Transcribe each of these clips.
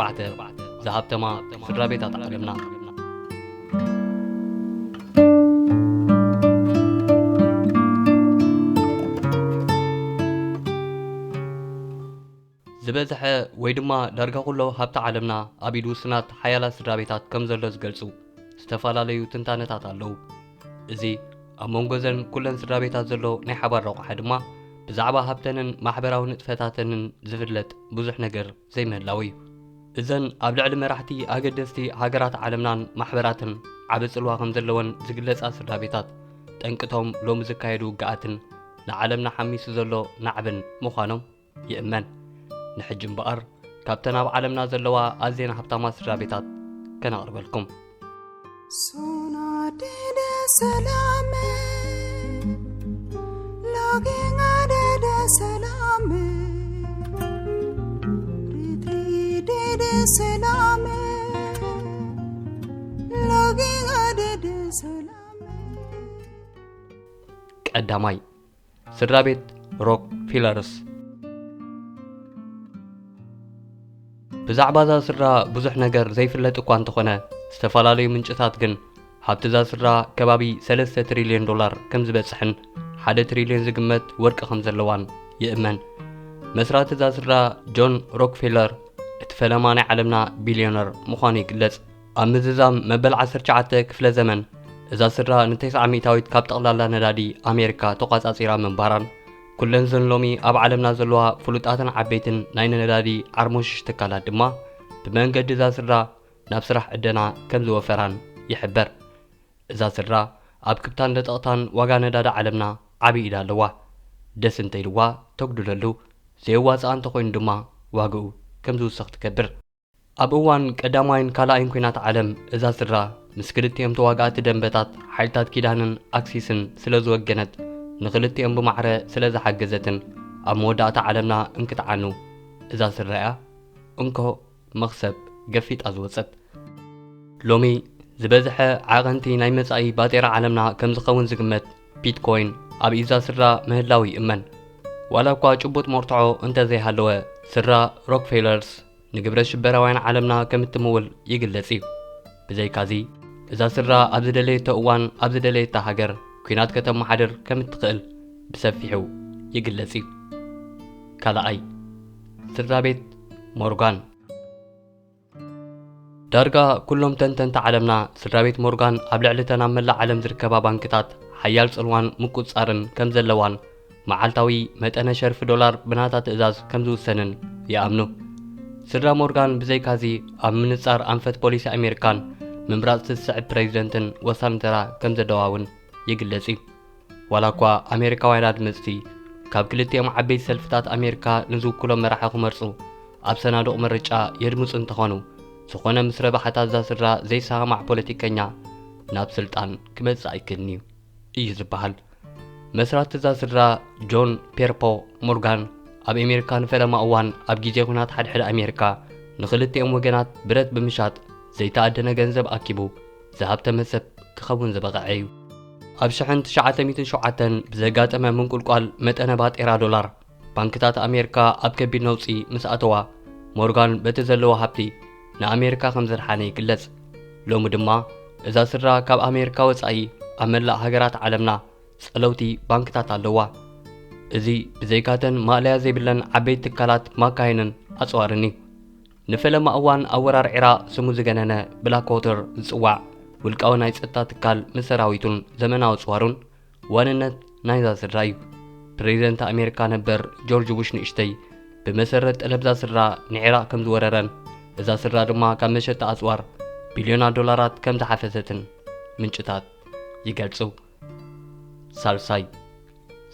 4 زهابتما سدرا بيتات علمنا زبزح ويدما دارغا كله هابت عالمنا ابيدو سنات حيالا سدرا بيتات كم زلو زغلصو استفالاليو تنتانتات አለው እዚ ኣብ መንጎዘን ኩለን ስድራ ቤታት ዘሎ ናይ ሓባር ረቑሓ ድማ ብዛዕባ ሃብተንን ማሕበራዊ ንጥፈታተንን ዝፍለጥ ብዙሕ ነገር ዘይምህላው እዩ እዘን ኣብ ልዕሊ መራሕቲ ኣገደስቲ ሃገራት ዓለምናን ማሕበራትን ዓብ ጽልዋ ከም ዘለወን ዝግለጻ ስድራ ቤታት ጠንቅቶም ሎም ዝካየዱ ውግኣትን ንዓለምና ሓሚሱ ዘሎ ናዕብን ምዃኖም ይእመን ንሕጂ እምበኣር ካብተን ኣብ ዓለምና ዘለዋ ኣዝየን ሃብታማ ስድራ ቤታት ከነቕርበልኩም Sonadede salame Logingadede salame Ritridede salame Logingadede salame ቀዳማይ ስድራ ቤት ሮክ ፊለርስ ብዛዕባ ዛ ስድራ ብዙሕ ነገር ዘይፍለጥ እኳ እንተኾነ ዝተፈላለዩ ምንጭታት ግን ሃብቲ ዛ ስድራ ከባቢ 3 ትሪልዮን ዶላር ከም ዝበፅሕን 1 ትሪልዮን ዝግመት ወርቂ ከም ዘለዋን ይእመን መስራቲ ዛ ስድራ ጆን ሮክፌለር እቲ ፈለማ ናይ ዓለምና ቢልዮነር ምዃኑ ይግለጽ ኣብ ምዝዛም መበል 19 ክፍለ ዘመን እዛ ስድራ ን900ዊት ካብ ጠቕላላ ነዳዲ ኣሜሪካ ተቋጻጺራ ምንባራን ኩለን ዘን ሎሚ ኣብ ዓለምና ዘለዋ ፍሉጣትን ዓበይትን ናይ ነዳዲ ዓርሞሽ ትካላት ድማ ብመንገዲ እዛ ስድራ ናብ ስራሕ ዕደና ከም ዝወፈራን ይሕበር እዛ ስድራ ኣብ ክብታን ደጠቕታን ዋጋ ነዳዲ ዓለምና ዓብይ ኢዳ ኣለዋ ደስ እንተይልዋ ተጉድለሉ ዘይዋፅኣ እንተኾይኑ ድማ ዋግኡ ከም ዝውስኽ ትከብር ኣብ እዋን ቀዳማይን ካልኣይን ኩናት ዓለም እዛ ስድራ ምስ ክልቲኦም ተዋጋእቲ ደንበታት ሓይልታት ኪዳንን ኣክሲስን ስለ ዝወገነት ንክልቲኦም ብማዕረ ስለ ዝሓገዘትን ኣብ መወዳእታ ዓለምና እንክትዓኑ እዛ ስድራ እያ እንኮ መኽሰብ ገፊጣ ዝወፀት ሎሚ ዝበዝሐ ዓቐንቲ ናይ መጻኢ ባጤራ ዓለምና ከም ዝኸውን ዝግመት ቢትኮይን ኣብ ኢዛ ስድራ ምህላዊ ይእመን ዋላ እኳ ጭቡጥ መርትዖ እንተዘይሃለወ ስድራ ሮክፌለርስ ንግብረ ሽበራውያን ዓለምና ከም እትምውል ይግለጽ እዩ ብዘይካዚ እዛ ስድራ ኣብ ዝደለየቶ እዋን ኣብ ዝደለየታ ሃገር ኩናት ከተመሓድር ከም እትኽእል ብሰፊሑ ይግለጽ እዩ ካልኣይ ስድራ ቤት ሞርጋን ዳርጋ ኩሎም ተንተንታ ዓለምና ስድራ ቤት ሞርጋን ኣብ ልዕሊተን ኣብ መላእ ዓለም ዝርከባ ባንክታት ሓያል ጽልዋን ምቁጻርን ከም ዘለዋን መዓልታዊ መጠነ ሸርፊ ዶላር ብናታ ትእዛዝ ከም ዝውሰንን ይኣምኑ ስድራ ሞርጋን ብዘይካዚ ኣብ ምንጻር ኣንፈት ፖሊሲ ኣሜሪካን ምምራጽ ዝስዕብ ፕሬዚደንትን ወሳኒ ተራ ከም ዘደዋውን ይግለጽ እዩ ዋላ እኳ ኣሜሪካውያን ኣድመፅቲ ካብ ክልቲኦም ዓበይቲ ሰልፍታት ኣሜሪካ ንዝውክሎም መራሒ ክመርጹ ኣብ ሰናዱቕ ምርጫ የድምፁ እንተኾኑ ዝኾነ ምስ ረባሕታት ዛ ስድራ ዘይሰማዕ ፖለቲከኛ ናብ ስልጣን ክመጽእ ኣይክእልን እዩ ዝበሃል መስራቲ ዛ ስድራ ጆን ፔርፖ ሞርጋን ኣብ ኣሜሪካ ንፈለማ እዋን ኣብ ግዜ ኩናት ሓድሕድ ኣሜሪካ ንክልቲኦም ወገናት ብረት ብምሻጥ ዘይተኣደነ ገንዘብ ኣኪቡ ዝሃብተመ ሰብ ክኸውን ዝበቕዐ እዩ ኣብ 1907 ብዘጋጠመ ምንቁልቋል መጠነ ባጤራ ዶላር ባንክታት ኣሜሪካ ኣብ ከቢድ ነውፂ ምስ ኣተዋ ሞርጋን በቲ ዘለዎ ሃብቲ ንኣሜሪካ ከም ዘድሓነ ይግለጽ ሎሚ ድማ እዛ ስድራ ካብ ኣሜሪካ ወጻኢ ኣብ መላእ ሃገራት ዓለምና ጸለውቲ ባንክታት ኣለዋ እዚ ብዘይካተን ማልያ ዘይብለን ዓበይቲ ትካላት ማካይንን ኣጽዋርን እዩ ንፈለማ እዋን ኣብ ወራር ዒራቅ ስሙ ዝገነነ ብላክዎተር ዝጽዋዕ ውልቃዊ ናይ ጸጥታ ትካል ምስ ሰራዊቱን ዘመናዊ ጽዋሩን ዋንነት ናይዛ ስድራ እዩ ፕሬዚደንት ኣሜሪካ ነበር ጆርጅ ቡሽ ንእሽተይ ብመሰረት ጠለብዛ ስድራ ንዒራቅ ከም ዝወረረን እዛ ስድራ ድማ ካብ መሸጣ ኣጽዋር ቢልዮናት ዶላራት ከም ዝሓፈሰትን ምንጭታት ይገልጹ ሳልሳይ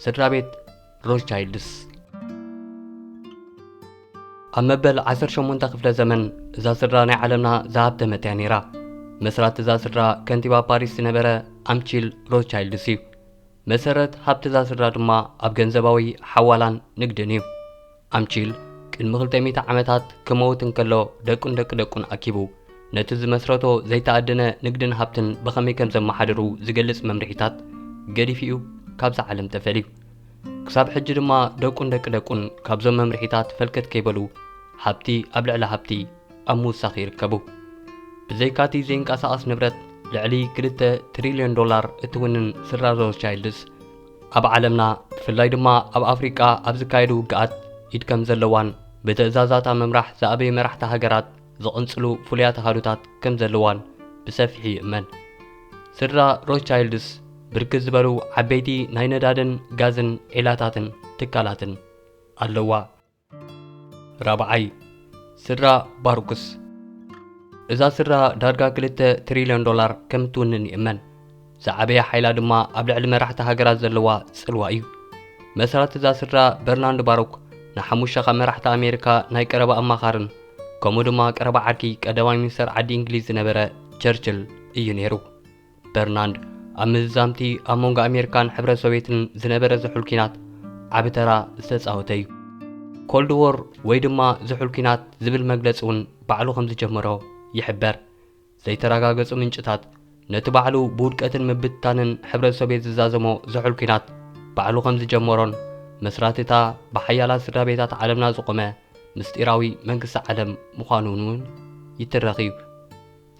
ስድራ ቤት ሮትሻይልድስ ኣብ መበል 18 ክፍለ ዘመን እዛ ስድራ ናይ ዓለምና ዝሃብተመት እያ ነይራ መስራት እዛ ስድራ ከንቲባ ፓሪስ ዝነበረ ኣምቺል ሮትሻይልድስ እዩ መሰረት ሃብቲ እዛ ስድራ ድማ ኣብ ገንዘባዊ ሓዋላን ንግድን እዩ ኣምቺል ቅድሚ 200 ዓመታት ክመውት እንከሎ ደቁን ኣኪቡ ነቲ ዝመስረቶ ዘይተኣደነ ንግድን ሃብትን ብኸመይ ከም ዘመሓድሩ ዝገልጽ መምርሒታት ገዲፊኡ ካብዛ ዓለም ተፈልዩ ክሳብ ሕጂ ድማ ደቁን ካብዞም መምርሒታት ፈልከት ከይበሉ ሃብቲ ኣብ ልዕሊ ሃብቲ ኣብ ምውሳኽ ይርከቡ። ብዘይካቲ ዘይንቀሳቐስ ንብረት ልዕሊ 2 ትሪልዮን ዶላር እትውንን ስድራ ሮትሻይልድስ ኣብ ዓለምና ብፍላይ ድማ ኣብ ኣፍሪቃ ኣብ ዝካየዱ ውግኣት ኢድ ከም ዘለዋን ብትእዛዛት ምምራሕ ዝኣበየ መራሕቲ ሃገራት ዝቕንጽሉ ፍሉያት ኣኻሉታት ከም ዘለዋን ብሰፊሕ ይእመን። ስድራ ሮትሻይልድስ ብርክት ዝበሉ ዓበይቲ ናይ ነዳድን ጋዝን ዒላታትን ትካላትን ኣለዋ። ራብዓይ ስድራ ባሩክስ እዛ ስድራ ዳርጋ 2 ትሪልዮን ዶላር ከም እትውንን ይእመን። ዝዓበየ ሓይላ ድማ ኣብ ልዕሊ መራሕቲ ሃገራት ዘለዋ ጽልዋ እዩ። መሰረት እዛ ስድራ በርናንድ ባሩክ ንሓሙሽተ ካብ መራሕቲ ኣሜሪካ ናይ ቀረባ ኣማኻርን ከምኡ ድማ ቀረባ ዓርኪ ቀዳማይ ሚኒስተር ዓዲ እንግሊዝ ዝነበረ ቸርችል እዩ ነይሩ። በርናንድ ኣብ ምዝዛምቲ ኣብ መንጎ ኣሜሪካን ሕብረት ሶቪየትን ዝነበረ ዝሑል ኩናት ዓቢ ተራ ዝተጻወተ እዩ። ኮልድ ዎር ወይ ድማ ዝሑል ኩናት ዝብል መግለፂ እውን ባዕሉ ከም ዝጀመሮ ይሕበር። ዘይተረጋገጹ ምንጭታት ነቲ ባዕሉ ብውድቀትን ምብታንን ሕብረት ሶቪየት ዝዛዘሞ ዝሑል ኩናት ባዕሉ ከም ዝጀመሮን መስራትታ ብሓያላት ስድራ ቤታት ዓለምና ዝቆመ ምስጢራዊ መንግስቲ ዓለም ምዃኑ እውን ይትረኽ እዩ።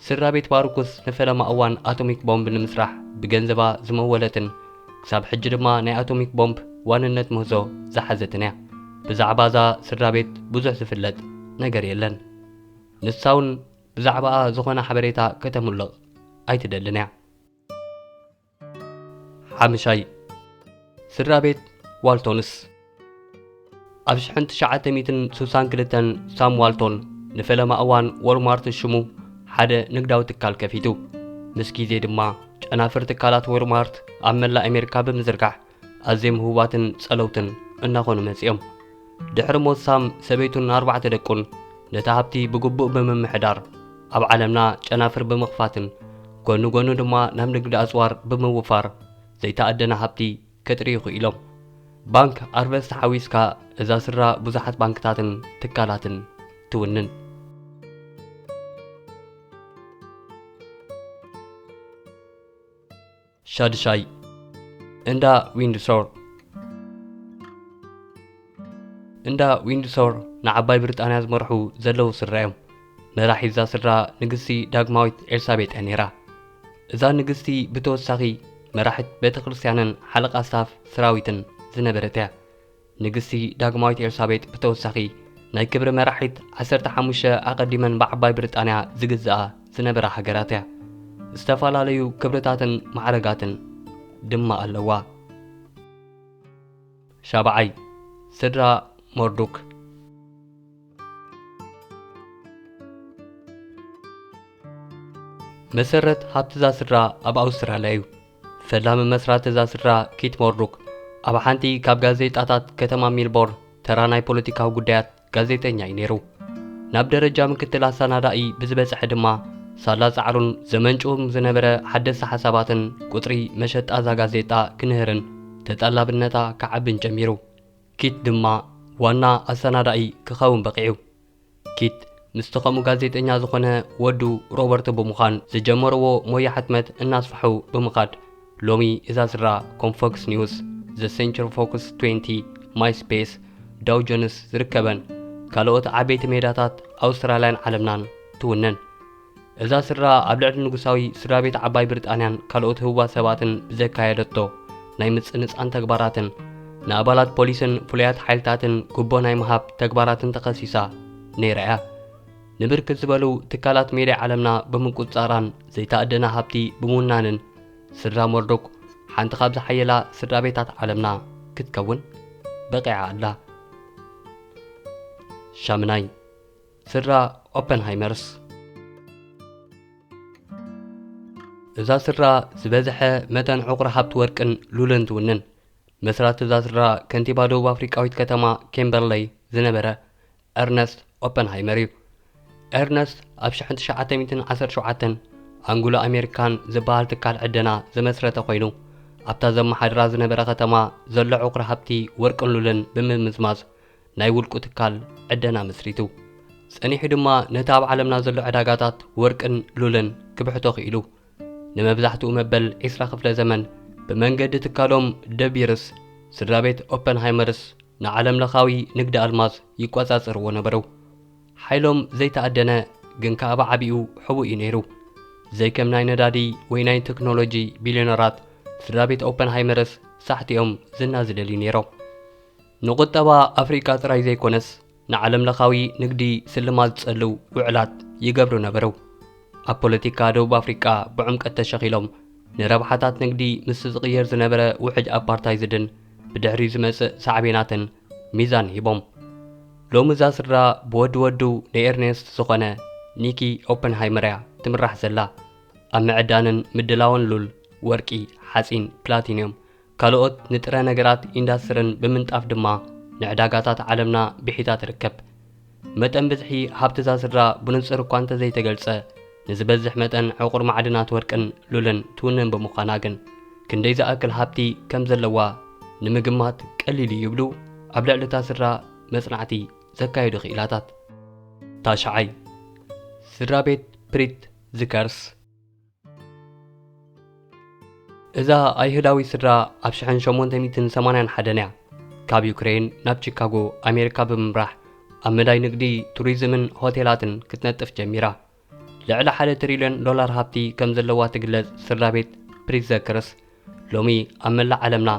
ስድራ ቤት ባሩክስ ንፈለማ እዋን ኣቶሚክ ቦምብ ንምስራሕ ብገንዘባ ዝመወለትን ክሳብ ሕጂ ድማ ናይ ኣቶሚክ ቦምብ ዋንነት ምህዞ ዝሓዘትን እያ። ብዛዕባ እዛ ስድራ ቤት ብዙሕ ዝፍለጥ ነገር የለን። ንሳውን ብዛዕባኣ ዝኾነ ሓበሬታ ከተምልቕ ኣይትደልን እያ። ሓምሻይ ስድራ ቤት ዋልቶንስ ኣብ 1962 ሳም ዋልቶን ንፈለማ እዋን ወልማርት ሽሙ ሓደ ንግዳዊ ትካል ከፊቱ። ምስ ግዜ ድማ ጨናፍር ትካላት ወልማርት ኣብ መላእ ኣሜሪካ ብምዝርጋሕ ኣዝዮም ህቡባትን ጸለውትን እናኾኑ መጺኦም። ድሕሪ ሞት ሳም ሰበይቱን 4 ደቁን ነቲ ሃብቲ ብግቡእ ብምምሕዳር ኣብ ዓለምና ጨናፍር ብምኽፋትን ጎኑ ጎኑ ድማ ናብ ንግዲ ኣጽዋር ብምውፋር ዘይተኣደነ ሃብቲ ከጥርዩ ኢሎም። ባንክ ኣርቨስት ሓዊስካ እዛ ስድራ ብዙሓት ባንክታትን ትካላትን ትውንን። ሻድሻይ እንዳ ዊንድሶር እንዳ ዊንድሶር ንዓባይ ብሪጣንያ ዝመርሑ ዘለዉ ስድራ እዮም። መራሒ እዛ ስድራ ንግስቲ ዳግማዊት ኤልሳቤጥ ነይራ። እዛ ንግስቲ ብተወሳኺ መራሒት ቤተ ክርስቲያንን ሓለቓ ስታፍ ሰራዊትን ዝነበረት እያ። ንግስቲ ዳግማዊት ኤልሳቤጥ ብተወሳኺ ናይ ክብሪ መራሒት 15 ኣቐዲመን ብዓባይ ብሪጣንያ ዝግዝኣ ዝነበራ ሃገራት እያ። ዝተፈላለዩ ክብርታትን ማዕረጋትን ድማ ኣለዋ። ሻብዓይ ስድራ ሞርዶክ መሰረት ሃብቲ እዛ ስድራ ኣብ ኣውስትራልያ እዩ። ፈላሚ መስራት እዛ ስድራ ኪት ሞርዶክ ኣብ ሓንቲ ካብ ጋዜጣታት ከተማ ሜልቦርን ተራ ናይ ፖለቲካዊ ጉዳያት ጋዜጠኛ እዩ ነይሩ። ናብ ደረጃ ምክትል ኣሰናዳኢ ብዝበጽሐ ድማ ሳላ ጻዕሩን ዘመንጭዎም ዝነበረ ሓደስቲ ሓሳባትን ቁጥሪ መሸጣ እዛ ጋዜጣ ክንህርን ተጠላብነታ ክዓብን ጀሚሩ። ኪት ድማ ዋና ኣሰናዳኢ ክኸውን በቂዑ። ኪት ምስቲ ከምኡ ጋዜጠኛ ዝኾነ ወዱ ሮበርት ብምዃን ዝጀመርዎ ሞያ ሕትመት እናስፋሑ ብምኻድ ሎሚ እዛ ስድራ ከም ፎክስ ኒውስ፣ ዘ ሴንቸር ፎክስ 20፣ ማይስፔስ፣ ዳው ጆንስ ዝርከበን ካልኦት ዓበይቲ ሜዳታት ኣውስትራልያን ዓለምናን ትውነን። እዛ ስድራ ኣብ ልዕሊ ንጉሳዊ ስድራ ቤት ዓባይ ብሪጣንያን ካልኦት ህቡባት ሰባትን ብዘካየደቶ ናይ ምጽንጻን ተግባራትን ንኣባላት ፖሊስን ፍሉያት ሓይልታትን ጉቦ ናይ ምሃብ ተግባራትን ተኸሲሳ ነይራ እያ። ንብርክት ዝበሉ ትካላት ሜድያ ዓለምና ብምቁፅጻራን ዘይተኣደነ ሃብቲ ብምውናንን ስድራ ሞርዶክ ሓንቲ ካብ ዝሓየላ ስድራ ቤታት ዓለምና ክትከውን በቂዓ ኣላ። ሻምናይ ስድራ ኦፐንሃይመርስ እዛ ስድራ ዝበዝሐ መጠን ዕቑሪ ሃብቲ ወርቅን ሉልን ትውንን። መስራት እዛ ስድራ ከንቲባ ደቡብ ኣፍሪቃዊት ከተማ ኬምበርለይ ዝነበረ ኤርነስት ኦፐንሃይመር እዩ። ኤርነስት ኣብ 1917 ኣንጉሎ ኣሜሪካን ዝበሃል ትካል ዕደና ዘመስረተ ኮይኑ ኣብታ ዘመሓድራ ዝነበረ ከተማ ዘሎ ዕቑሪ ሃብቲ ወርቅን ሉልን ብምምዝማዝ ናይ ውልቁ ትካል ዕደና መስሪቱ። ጸኒሑ ድማ ነቲ ኣብ ዓለምና ዘሎ ዕዳጋታት ወርቅን ሉልን ክብሕቶ ኽኢሉ። ንመብዛሕትኡ መበል 20 ክፍለ ዘመን ብመንገዲ ትካሎም ደቢርስ ስድራ ቤት ኦፐንሃይመርስ ንዓለም ለኻዊ ንግዲ ኣልማዝ ይቆጻጸርዎ ነበሩ። ሓይሎም ዘይተኣደነ ግን ከኣባ ዓቢኡ ሕቡእ እዩ ነይሩ ዘይከም ናይ ነዳዲ ወይ ናይ ቴክኖሎጂ ቢልዮነራት ስድራ ቤት ኦፐንሃይመርስ ሳሕቲኦም ዝና ዝደልዩ ነይሮም ንቁጠባ ኣፍሪካ ጥራይ ዘይኮነስ ንዓለም ለኻዊ ንግዲ ስልማት ዝጸልው ውዕላት ይገብሩ ነበሩ ኣብ ፖለቲካ ደቡብ ኣፍሪካ ብዕምቀት ተሸኺሎም ንረብሓታት ንግዲ ምስ ዝቕየር ዝነበረ ውሕጅ ኣፓርታይዝድን ብድሕሪ ዝመጽእ ሳዕቤናትን ሚዛን ሂቦም ሎሚ እዛ ስድራ ብወዲ ወዱ ንኤርኔስት ዝኾነ ኒኪ ኦፐንሃይመር እያ ትምራሕ ዘላ ኣብ ምዕዳንን ምድላውን ሉል ወርቂ ሓጺን ፕላቲኒየም ካልኦት ንጥረ ነገራት ኢንዳስትሪን ብምንጣፍ ድማ ንዕዳጋታት ዓለምና ብሒታ ትርከብ መጠን ብዝሒ ሃብቲ እዛ ስድራ ብንጹር እኳ እንተዘይተገልጸ ንዝበዝሕ መጠን ዕቑር ማዕድናት ወርቅን ሉልን ትውንን ብምዃና ግን ክንደይ ዝኣክል ሃብቲ ከም ዘለዋ ንምግማት ቀሊል ይብሉ ኣብ ልዕሊ እታ ስድራ መጽናዕቲ ዘካየዱ ኽኢላታት ታሽዓይ ስድራ ቤት ፕሪት ዝከርስ እዛ ኣይሁዳዊ ስድራ ኣብ 1881 እያ ካብ ዩክሬን ናብ ቺካጎ ኣሜሪካ ብምምራሕ ኣብ መዳይ ንግዲ ቱሪዝምን ሆቴላትን ክትነጥፍ ጀሚራ ልዕሊ $1 ትሪልዮን ሃብቲ ከም ዘለዋ ትግለጽ ስድራ ቤት ፕሪት ዝከርስ ሎሚ ኣብ መላእ ዓለምና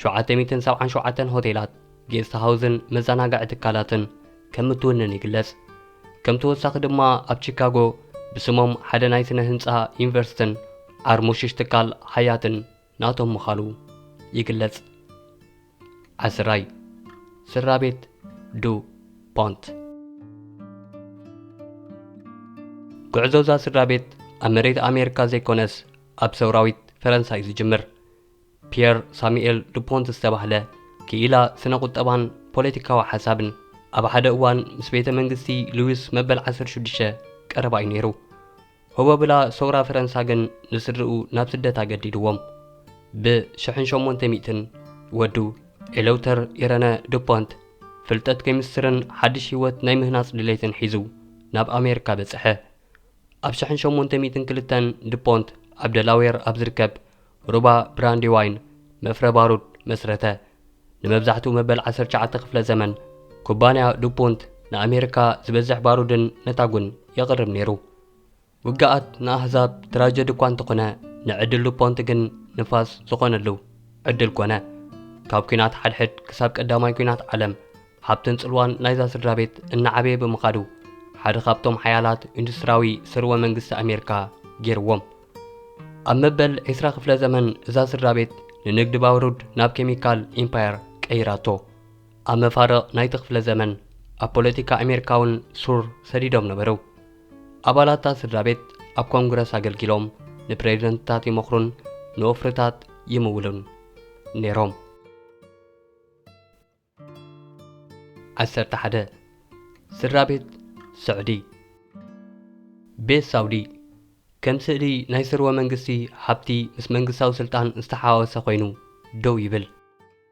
777 ሆቴላት ጌስት ሃውስን መዘናግዒ ትካላትን ከም እትውንን ይግለጽ ከም ተወሳኺ ድማ ኣብ ቺካጎ ብስሞም ሓደ ናይ ስነ ህንፃ ዩኒቨርሲቲን ኣርሙሽሽ ትካል ሃያትን ናቶም ምኻሉ ይግለጽ 10 ስድራ ቤት ዱ ፖንት ጉዕዞ እዛ ስድራ ቤት ኣብ መሬት ኣሜሪካ ዘይኮነስ ኣብ ሰውራዊት ፈረንሳይ ዝጅምር ፒየር ሳሙኤል ዱፖንት ዝተባህለ ክኢላ ስነ ቁጠባን ፖለቲካዊ ሓሳብን ኣብ ሓደ እዋን ምስ ቤተ መንግስቲ ሉዊስ መበል 16 ቀረባ እዩ ነይሩ هو ሰውራ ፈረንሳ ግን ንስድርኡ ናብ ስደት ኣገዲድዎም ብ1800 ወዱ ኤለውተር ኢረነ ዱፖንት ፍልጠት ኬሚስትርን ሓድሽ ህይወት ናይ ምህናጽ ድሌትን ሒዙ ናብ ኣሜሪካ በጽሐ ኣብ 1802 ዱፖንት ኣብ ደላዌር ኣብ ዝርከብ ሩባ ብራንዲዋይን መፍረ ባሩድ መስረተ ንመብዛሕትኡ መበል 19 ክፍለ ዘመን ኩባንያ ዱፖንት ንኣሜሪካ ዝበዝሕ ባሩድን ነታጉን የቕርብ ነይሩ ውግኣት ንኣሕዛብ ትራጀዲ እኳ እንተኾነ ንዕድል ዱፖንት ግን ንፋስ ዝኾነሉ ዕድል ኮነ ካብ ኩናት ሓድሕድ ክሳብ ቀዳማይ ኩናት ዓለም ሃብትን ጽልዋን ናይዛ ስድራ ቤት እናዓበየ ብምኻዱ ሓደ ካብቶም ሓያላት ኢንዱስትራዊ ስርወ መንግስቲ ኣሜሪካ ገይርዎም ኣብ መበል 20 ክፍለ ዘመን እዛ ስድራ ቤት ንንግዲ ባሩድ ናብ ኬሚካል ኢምፓየር ቀይራቶ ኣብ መፋረቕ ናይቲ ክፍለ ዘመን ኣብ ፖለቲካ ኣሜሪካውን ሱር ሰዲዶም ነበሩ ኣባላት ስድራ ቤት ኣብ ኮንግረስ ኣገልጊሎም ንፕሬዝደንትታት ይመኽሩን ንወፍርታት ይምውሉን ነይሮም 11 ስድራ ቤት ስዑዲ ቤት ሳውዲ ከም ስእሊ ናይ ስርወ መንግስቲ ሃብቲ ምስ መንግስታዊ ስልጣን ዝተሓዋወሰ ኮይኑ ደው ይብል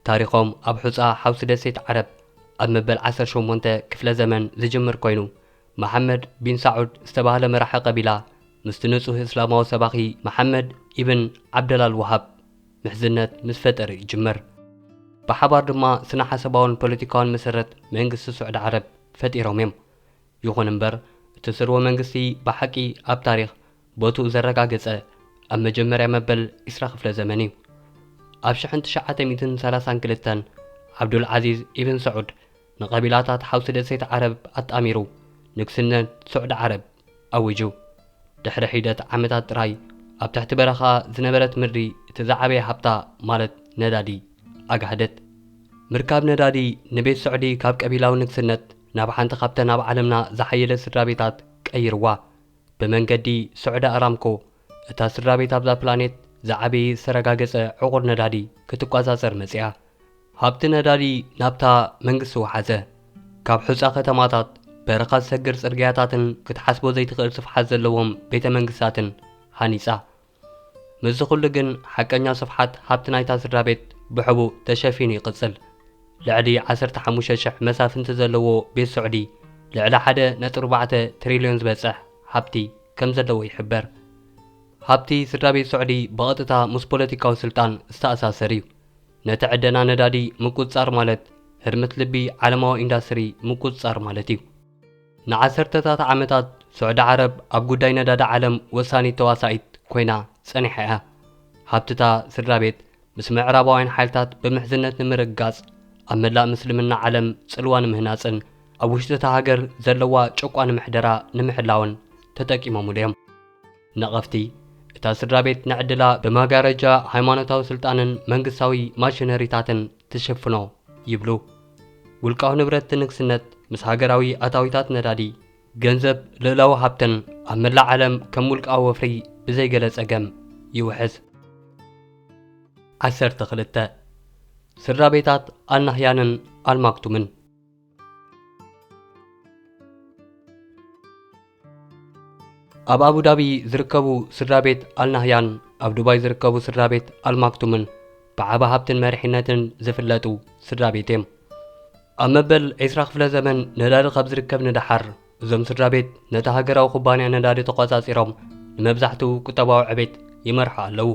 ታሪኾም ኣብ ሑፃ ሓውሲ ደሴት ዓረብ ኣብ መበል 18 ክፍለ ዘመን ዝጅምር ኮይኑ መሐመድ ቢን ሳዑድ ዝተባህለ መራሒ ቀቢላ ምስቲ ንጹህ እስላማዊ ሰባኺ መሐመድ ኢብን ዓብደላል ወሃብ ምሕዝነት ምስ ፈጠረ ይጅመር ብሓባር ድማ ስነ ሓሰባውን ፖለቲካውን መሰረት መንግስቲ ስዑድ ዓረብ ፈጢሮም እዮም ይኹን እምበር እቲ ስርወ መንግስቲ ብሓቂ ኣብ ታሪኽ ቦትኡ ዘረጋገጸ ኣብ መጀመርያ መበል 20 ክፍለ ዘመን እዩ ኣብ 1932 ዓብዱል ዓዚዝ ኢብን ሰዑድ ንቐቢላታት ሓውሲ ደሴት ዓረብ ኣጣሚሩ ንግስነት ስዑድ ዓረብ ኣውጁ ድሕሪ ሒደት ዓመታት ጥራይ ኣብ ትሕቲ በረኻ ዝነበረት ምድሪ እቲ ዝዓበየ ሃብታ ማለት ነዳዲ ኣጋህደት ምርካብ ነዳዲ ንቤት ስዑዲ ካብ ቀቢላዊ ንግስነት ናብ ሓንቲ ካብተን ኣብ ዓለምና ዝሓየለ ስድራ ቤታት ቀይርዋ ብመንገዲ ስዑዳ ኣራምኮ እታ ስድራ ቤት ኣብዛ ፕላኔት ዝዓበየ ዝተረጋገጸ ዕቑር ነዳዲ ክትቋጻጸር መጽያ ሃብቲ ነዳዲ ናብታ መንግስቲ ወሓዘ ካብ ሑፃ ከተማታት በረኻ ዝሰግር ጽርግያታትን ክትሓስቦ ዘይትኽእል ስፍሓት ዘለዎም ቤተ መንግስታትን ሃኒጻ ምዝ ኩሉ ግን ሓቀኛ ስፍሓት ሃብቲ ናይታ ስድራ ቤት ብሕቡእ ተሸፊኑ ይቕጽል ልዕሊ 15,000 መሳፍንቲ ዘለዎ ቤት ስዑዲ ልዕሊ 1.4 ትሪልዮን ዝበጽሕ ሃብቲ ከም ዘለዎ ይሕበር ሃብቲ ስድራ ቤት ስዑዲ ብቐጥታ ምስ ፖለቲካዊ ስልጣን ዝተኣሳሰር እዩ ነቲ ዕደና ነዳዲ ምቁጽጻር ማለት ህርምት ልቢ ዓለማዊ ኢንዳስትሪ ምቁጽጻር ማለት እዩ ንዓሰርተታት ዓመታት سعود عرب ኣብ ጉዳይ ነዳዲ ዓለም ወሳኒ ተዋሳኢት ኮይና ጸኒሓ እያ። ሃብትታ ስድራቤት ምስ ምዕራባውያን ሓይልታት ብምሕዝነት ንምርጋጽ ኣብ መላእ ምስልምና ዓለም ጽልዋ ንምህናጽን ኣብ ውሽጢ ሃገር ዘለዋ ጭቋን ምሕደራ ንምሕላውን ተጠቂሞም እዮም። ነቐፍቲ እታ ስድራቤት ንዕድላ ብመጋረጃ ሃይማኖታዊ ስልጣንን መንግስታዊ ማሽነሪታትን ትሽፍኖ ይብሉ። ውልቃዊ ንብረት ንግስነት ምስ ሃገራዊ ኣታዊታት ነዳዲ ገንዘብ ልዕላዊ ሃብትን ኣብ መላእ ዓለም ከም ውልቃዊ ወፍሪ ብዘይገለ ጸገም ይውሕዝ። 12 ስድራቤታት ኣልናህያንን ኣልማክቱምን ኣብ አቡዳቢ ዝርከቡ ስድራቤት አልናህያን ኣብ ዱባይ ዝርከቡ ስድራቤት አልማክቱምን ብዓባ ሃብትን መሪሕነትን ዝፍለጡ ስድራቤት እዮም። ኣብ መበል 20 ክፍለ ዘመን ነዳዲ ካብ ዝርከብ ንድሓር እዞም ስድራቤት ነታ ሃገራዊ ኩባንያ ነዳዲ ተቆጻጺሮም ንመብዛሕትኡ ቁጠባዊ ዕቤት ይመርሑ ኣለዉ።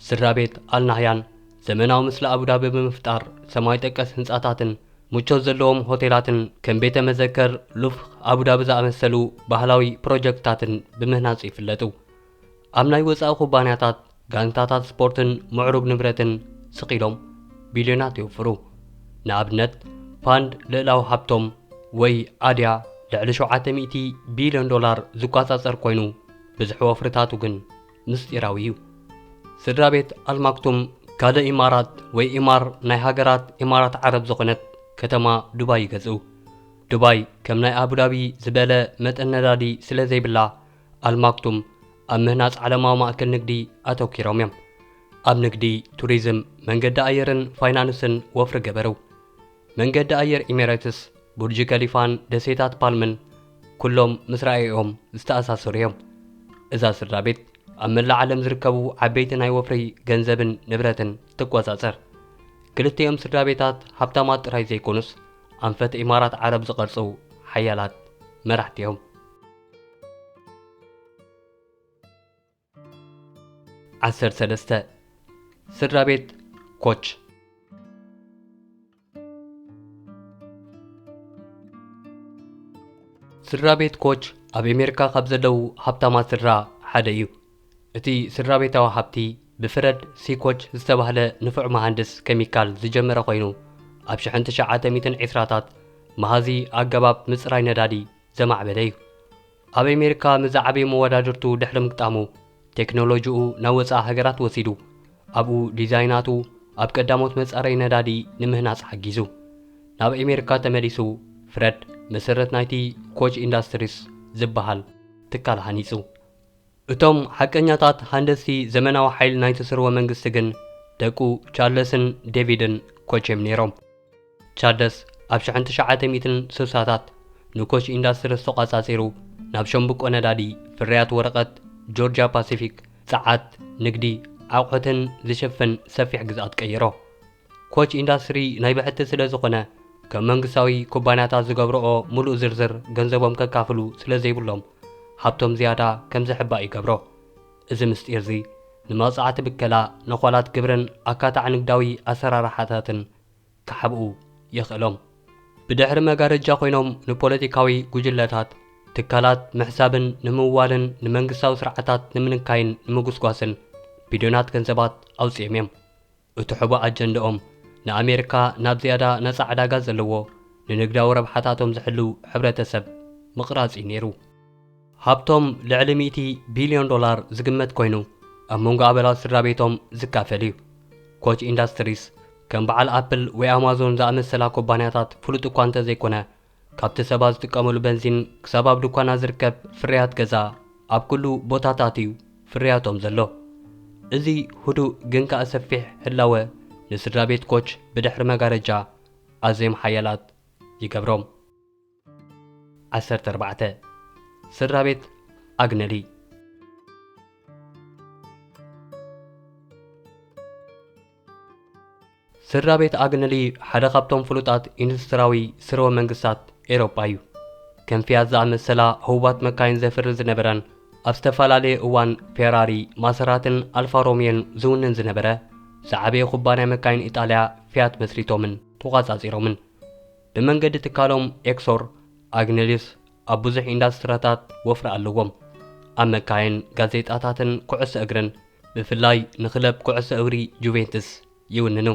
ስድራቤት አልናህያን ዘመናዊ ምስሊ አቡዳቢ ብምፍጣር ሰማይ ጠቀስ ህንጻታትን ምቾት ዘለዎም ሆቴላትን ከም ቤተ መዘከር ሉፍ አቡዳቢ ዝኣመሰሉ ባህላዊ ፕሮጀክታትን ብምህናጽ ይፍለጡ። ኣብ ናይ ወጻኢ ኩባንያታት ጋንታታት ስፖርትን ምዕሩግ ንብረትን ስቂሎም ቢልዮናት ይወፍሩ። ንኣብነት ፓንድ ልዕላዊ ሃብቶም ወይ ኣድያ ልዕሊ 700 ቢልዮን ዶላር ዝቋጻጸር ኮይኑ ብዙሕ ወፍርታቱ ግን ምስጢራዊ እዩ። ስድራቤት አልማክቱም ካልእ ኢማራት ወይ ኢማር ናይ ሃገራት ኢማራት ዓረብ ዝኾነት ከተማ ዱባይ ይገዝኡ። ዱባይ ከም ናይ አቡዳቢ ዝበለ መጠን ነዳዲ ስለ ዘይብላ አልማክቱም ኣብ ምህናጽ ዓለማዊ ማእከል ንግዲ ኣተኪሮም እዮም። ኣብ ንግዲ፣ ቱሪዝም፣ መንገዲ ኣየርን ፋይናንስን ወፍሪ ገበሩ። መንገዲ ኣየር ኤሚሬትስ፣ ቡርጅ ከሊፋን ደሴታት ፓልምን ኩሎም ምስ ራእዮም ዝተኣሳሰሩ እዮም። እዛ ስድራቤት ኣብ መላእ ዓለም ዝርከቡ ዓበይቲ ናይ ወፍሪ ገንዘብን ንብረትን ትቆጻጸር። ክልቲኦም ስድራቤታት ሃብታማት ጥራይ ዘይኮኑስ ኣንፈት ኢማራት ዓረብ ዝቐርጹ ሓያላት መራሕቲ እዮም። 13 ስድራቤት ኮች ስድራቤት ኮች ኣብ አሜሪካ ካብ ዘለዉ ሃብታማት ስድራ ሓደ እዩ። እቲ ስድራቤታዊ ሃብቲ ብፍረድ ሲ ኮች ዝተባህለ ንፉዕ መሃንድስ ኬሚካል ዝጀመረ ኮይኑ ኣብ 1920ታት መሃዚ ኣገባብ ምጽራይ ነዳዲ ዘማዕበለ እዩ። ኣብ አሜሪካ ምዝዓበየ መወዳድርቱ ድሕሪ ምግጣሙ ቴክኖሎጂኡ ናብ ወጻኢ ሃገራት ወሲዱ ኣብኡ ዲዛይናቱ ኣብ ቀዳሞት መጻረይ ነዳዲ ንምህናጽ ሓጊዙ ናብ አሜሪካ ተመሊሱ ፍረድ መሰረት ናይቲ ኮች ኢንዳስትሪስ ዝበሃል ትካል ሃኒጹ። እቶም ሓቀኛታት ሃንደስቲ ዘመናዊ ሓይል ናይቲ ስርወ መንግስቲ ግን ደቁ ቻርለስን ዴቪድን ኮች እዮም ነይሮም። ቻርለስ ኣብ 1960ታት ንኮች ኢንዳስትሪስ ተቋጻጺሩ ናብ ሸምብቆ ነዳዲ፣ ፍርያት ወረቐት፣ ጆርጂያ ፓሲፊክ፣ ጸዓት፣ ንግዲ፣ ኣቑሑትን ዝሽፍን ሰፊሕ ግዝኣት ቀይሮ። ኮች ኢንዳስትሪ ናይ ብሕቲ ስለ ዝኾነ ከም መንግስታዊ ኩባንያታት ዝገብርኦ ሙሉእ ዝርዝር ገንዘቦም ከካፍሉ ስለ ዘይብሎም ሃብቶም ዝያዳ ከም ዝሕባእ ይገብሮ። እዚ ምስጢር እዚ ንመቕጻዕቲ ብከላ ነኾላት ግብርን ኣካታዕ ንግዳዊ ኣሰራርሓታትን ክሓብኡ ይኽእሎም። ብድሕሪ መጋረጃ ኮይኖም ንፖለቲካዊ ጉጅለታት ትካላት ምሕሳብን ንምዋልን ንመንግስታዊ ስርዓታት ንምንካይን ንምጉስጓስን ቢልዮናት ገንዘባት ኣውፅኦም እዮም። እቲ ሕቡእ ኣጀንዳኦም ንኣሜሪካ ናብ ዝያዳ ነፃ ዕዳጋ ዘለዎ ንንግዳዊ ረብሓታቶም ዝሕሉ ሕብረተሰብ ምቕራጽ ነይሩ። ሃብቶም ልዕሊ 100 ቢልዮን ዶላር ዝግመት ኮይኑ ኣብ መንጎ ኣባላት ስድራ ቤቶም ዝካፈል እዩ። ኮች ኢንዳስትሪስ ከም በዓል ኣፕል ወይ ኣማዞን ዝኣመሰላ ኩባንያታት ፍሉጥ እኳ እንተዘይኮነ ካብቲ ሰባት ዝጥቀመሉ በንዚን ክሳብ ኣብ ድኳናት ዝርከብ ፍርያት ገዛ ኣብ ኩሉ ቦታታት እዩ ፍርያቶም ዘሎ። እዚ ህዱእ ግን ከዓ ሰፊሕ ህላወ ንስድራ ቤት ኮች ብድሕሪ መጋረጃ ኣዝዮም ሓያላት ይገብሮም። 14 ስድራ ቤት ኣግነሊ ስድራ ቤት ኣግነሊ ሓደ ካብቶም ፍሉጣት ኢንዱስትራዊ ስርወ መንግስታት ኤሮፓ እዩ። ከም ፊያት ዝኣመሰላ ህቡባት መካይን ዘፍሪ ዝነበረን ኣብ ዝተፈላለየ እዋን ፌራሪ፣ ማሰራትን ኣልፋ ሮሚዮን ዝውንን ዝነበረ ዝዓበየ ኩባንያ መካይን ኢጣልያ ፊያት መስሪቶምን ተቋጻጺሮምን ብመንገዲ ትካሎም ኤክሶር፣ ኣግኔሊስ፣ ኣብ ብዙሕ ኢንዳስትሪታት ወፍሪ ኣለዎም። ኣብ መካየን ጋዜጣታትን ኩዕሶ እግርን ብፍላይ ንክለብ ኩዕሶ እግሪ ጁቬንቱስ ይውንኑ።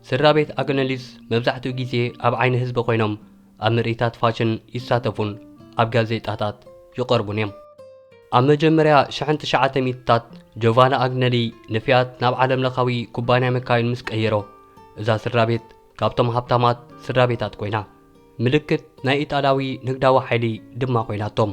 ስድራ ቤት ኣግነሊስ መብዛሕትኡ ግዜ ኣብ ዓይኒ ህዝቢ ኮይኖም ኣብ ምርኢታት ፋሽን ይሳተፉን ኣብ ጋዜጣታት ይቐርቡን እዮም። ኣብ መጀመርያ 1900ታት ጆቫና ኣግነሊ ንፊያት ናብ ዓለም ለኻዊ ኩባንያ መካይን ምስ ቀይሮ እዛ ስድራ ቤት ካብቶም ሃብታማት ስድራ ቤታት ኮይና ምልክት ናይ ኢጣልያዊ ንግዳዊ ሓይሊ ድማ ኮይናቶም።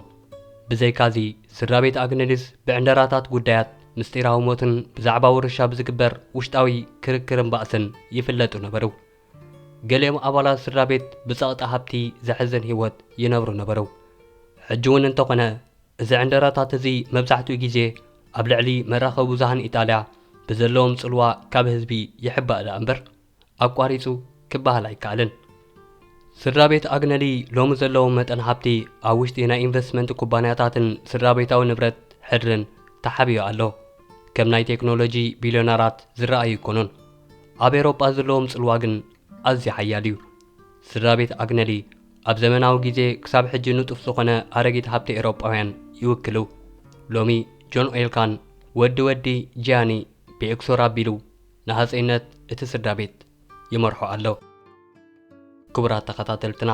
ብዘይካዚ ስድራ ቤት ኣግነሊስ ብዕንደራታት ጉዳያት ምስጢራዊ ሞትን ብዛዕባ ውርሻ ብዝግበር ውሽጣዊ ክርክርን ባእስን ይፍለጡ ነበሩ። ገሊኦም ኣባላት ስድራ ቤት ብፀቕጣ ሃብቲ ዘሕዝን ህይወት ይነብሩ ነበሩ። ሕጂ እውን እንተኾነ እዚ ዕንደራታት እዚ መብዛሕትኡ ግዜ ኣብ ልዕሊ መራኸቢ ብዙሃን ኢጣልያ ብዘለዎም ጽልዋ ካብ ህዝቢ ይሕባእ ዳ እምበር ኣቋሪጹ ክበሃል ኣይከኣልን። ስድራ ቤት ኣግነሊ ሎሚ ዘለዎም መጠን ሃብቲ ኣብ ውሽጢ ናይ ኢንቨስትመንት ኩባንያታትን ስድራ ቤታዊ ንብረት ሕድርን ተሓቢዩ ኣሎ። ከም ናይ ቴክኖሎጂ ቢልዮነራት ዝረኣዩ ይኮኑን። ኣብ ኤሮጳ ዘለዎም ጽልዋ ግን ኣዝዩ ሓያል እዩ። ስድራ ቤት ኣግነሊ ኣብ ዘመናዊ ግዜ ክሳብ ሕጂ ንጡፍ ዝኾነ ኣረጊት ሃብቲ ኤሮጳውያን ይውክሉ። ሎሚ ጆን ኤልካን ወዲ ጂያኒ ብኤክሶር ኣቢሉ ንሃፀይነት እቲ ስድራ ቤት ይመርሖ ኣሎ። ክቡራት ተኸታተልትና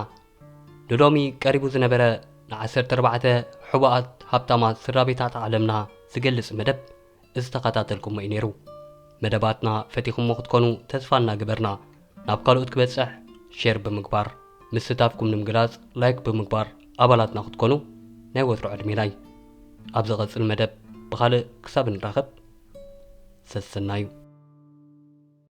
ንሎሚ ቀሪቡ ዝነበረ ን14 ሕቡኣት ሃብታማት ስድራ ቤታት ዓለምና ዝገልጽ መደብ እዚ ተኸታተልኩሞ እዩ ነይሩ። መደባትና ፈቲኹሞ ክትኮኑ ተስፋ እናግበርና ናብ ካልኦት ክበጽሕ ሼር ብምግባር ምስታፍኩም ንምግላጽ ላይክ ብምግባር ኣባላትና ክትኮኑ ናይ ወትሮ ዕድሜናይ ኣብ ዝቐጽል መደብ ብኻልእ ክሳብ ንራኸብ ሰሰናዩ